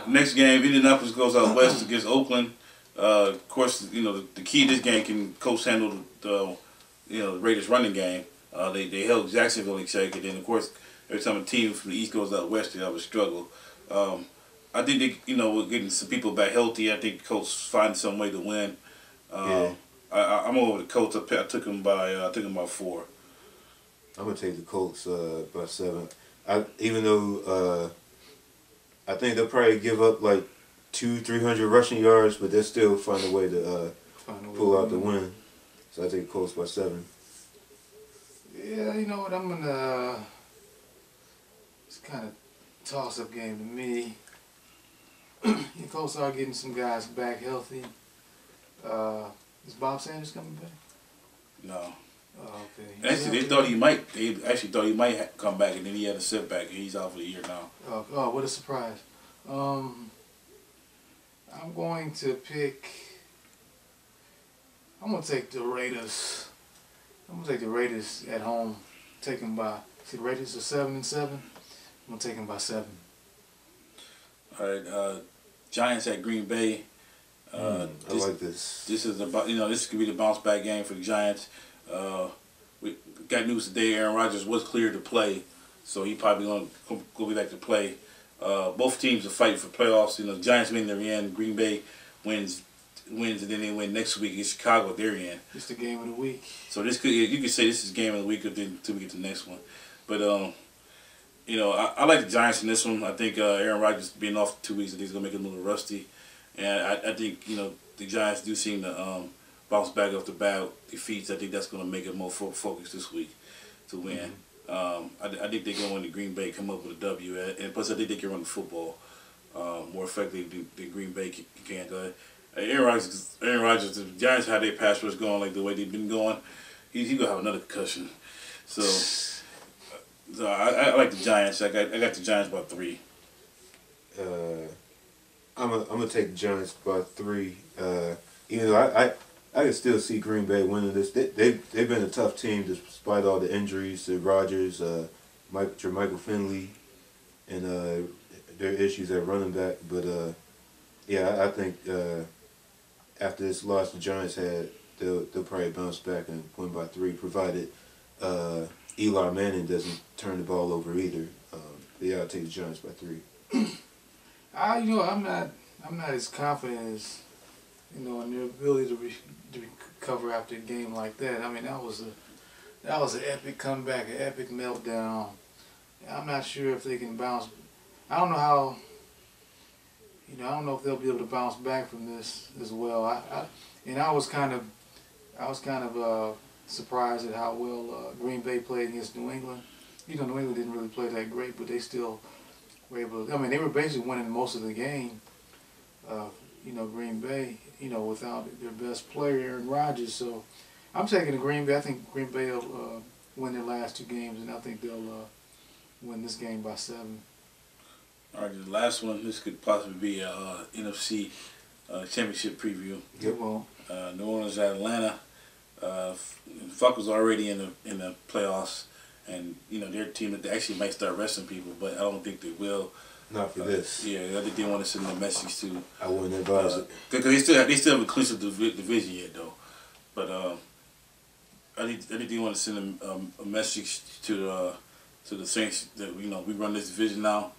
Next game, Indianapolis goes out west against Oakland. Of course, you know the key to this game can Coach handle the the Raiders running game. They held Jacksonville in check, and then of course every time a team from the East goes out west, they have a struggle. I think we're getting some people back healthy. I think Coach finding some way to win. Yeah. I'm over the Colts. I took him by 4. I'm gonna take the Colts by 7. Even though I think they'll probably give up like 200-300 rushing yards, but they'll still find a way to pull out the win. So I take the Colts by 7. Yeah, you know what? I'm gonna. It's kind of toss-up game to me. The Colts are getting some guys back healthy. Is Bob Sanders coming back? No. Oh, okay. Actually, they thought he might. They actually thought he might come back, and then he had a setback, and he's out for the year now. Oh, what a surprise! I'm going to pick. I'm gonna take the Raiders. I'm gonna take the Raiders at home. Take them by. See, the Raiders are 7-7. I'm gonna take them by 7. All right. Giants at Green Bay. I like this. This is about this could be the bounce back game for the Giants. We got news today. Aaron Rodgers was cleared to play, so he probably gonna go back to play. Both teams are fighting for playoffs. The Giants win their end. Green Bay wins, and then they win next week against Chicago at their end. It's the game of the week. So you could say this is game of the week until we get to the next one. But I like the Giants in this one. I think Aaron Rodgers being off 2 weeks, I think he's gonna make it a little rusty, and I think the Giants do seem to bounce back off the bad defeats. I think that's gonna make it more focused this week to win. I think they can win the Green Bay, come up with a W, and plus I think they can run the football more effectively than Green Bay can. Aaron Rodgers, the Giants had their pass rush going like the way they've been going. He gonna have another concussion. So I like the Giants. I got the Giants by 3. I'm gonna take the Giants by 3. Even though I can still see Green Bay winning this. They've been a tough team despite all the injuries to Rodgers, Jermichael Finley, and their issues at running back. But I think after this loss the Giants had, they'll probably bounce back and win by 3, provided Eli Manning doesn't turn the ball over either. I'll take the Giants by 3. I'm not as confident as in their ability to recover after a game like that. I mean, that was an epic comeback, an epic meltdown. I'm not sure if they can bounce. I don't know how. I don't know if they'll be able to bounce back from this as well. I was kind of surprised at how well Green Bay played against New England. New England didn't really play that great, but they still were able to. I mean, they were basically winning most of the game. Green Bay, without their best player, Aaron Rodgers. So I'm taking the Green Bay. I think Green Bay will win their last 2 games, and I think they'll win this game by 7. All right, the last one. This could possibly be a NFC championship preview. It won't. New Orleans at Atlanta. Falcons already in the playoffs, and their team that actually might start resting people, but I don't think they will. Not for this. Yeah, I think they want to send a message to. I wouldn't advise it because they still haven't clinched the division yet though, but I think they want to send a message to the Saints that we run this division now,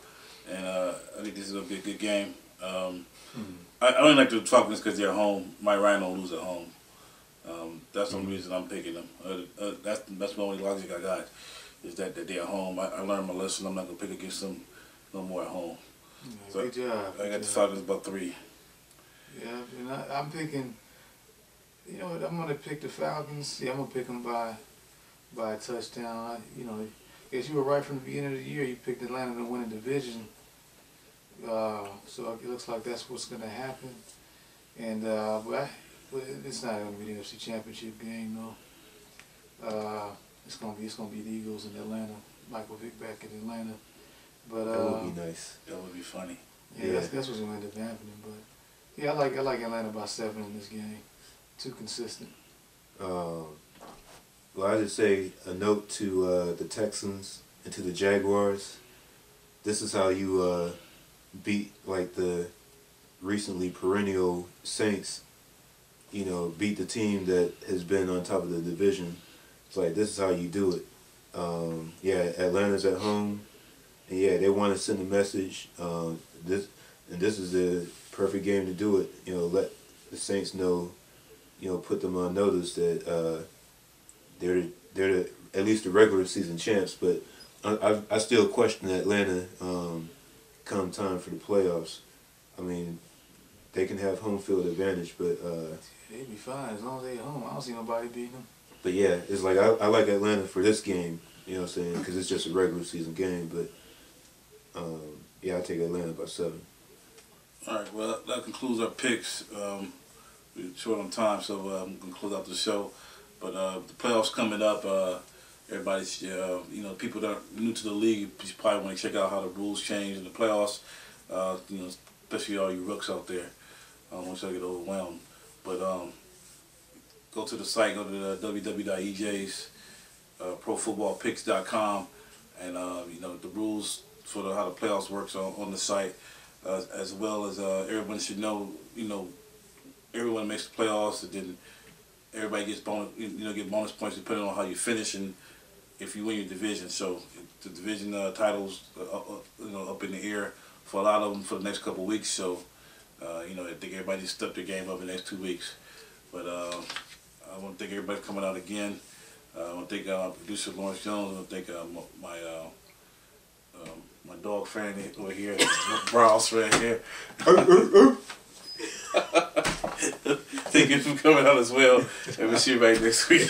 and I think this is gonna be a good game. I only like the Falcons because they're home. Mike Ryan don't lose at home. That's the only reason I'm picking them. That's the only logic I got is that they're at home. I learned my lesson. I'm not gonna pick against them no more at home. Yeah, So good job. I got the Falcons by 3. Yeah, and I'm picking. You know what? I'm gonna pick the Falcons. Yeah, I'm gonna pick them by a touchdown. I guess you were right from the beginning of the year. You picked Atlanta to win a division. So it looks like that's what's gonna happen. And but it's not gonna be the NFC Championship game though. It's gonna be the Eagles in Atlanta. Michael Vick back in Atlanta. But that would be nice. That would be funny. Yeah, that's what's gonna end up happening. But yeah, I like Atlanta by 7 in this game. Too consistent. Well, I just say a note to the Texans and to the Jaguars. This is how you beat like the recently perennial Saints, beat the team that has been on top of the division. It's like, this is how you do it. Yeah, Atlanta's at home, and yeah, they want to send a message. This is the perfect game to do it. Let the Saints know, put them on notice that they're at least the regular season champs. But I still question Atlanta come time for the playoffs. I mean, they can have home field advantage, but they'd be fine as long as they at home. I don't see nobody beating them. But yeah, it's like I like Atlanta for this game. You know what I'm saying? Because it's just a regular season game. But yeah, I take Atlanta by 7. All right, well, that concludes our picks. We're short on time, so I'm going to close out the show. But the playoffs coming up. Everybody's, people that are new to the league, you probably want to check out how the rules change in the playoffs. Especially all you rooks out there. I don't want you to get overwhelmed. But go to the site, go to the www.ejs, profootballpicks.com, and the rules for how the playoffs works on the site, as well as everyone should know. Everyone makes the playoffs, and then everybody gets get bonus points depending on how you finish and if you win your division. So the division titles up in the air for a lot of them for the next couple of weeks. So I think everybody just step their game up in the next 2 weeks. But I want to thank everybody for coming out again. I want to thank producer Lawrence Jones. I want to thank my dog friend over here, Browse right here. Thank you for coming out as well. And we'll see you back next week.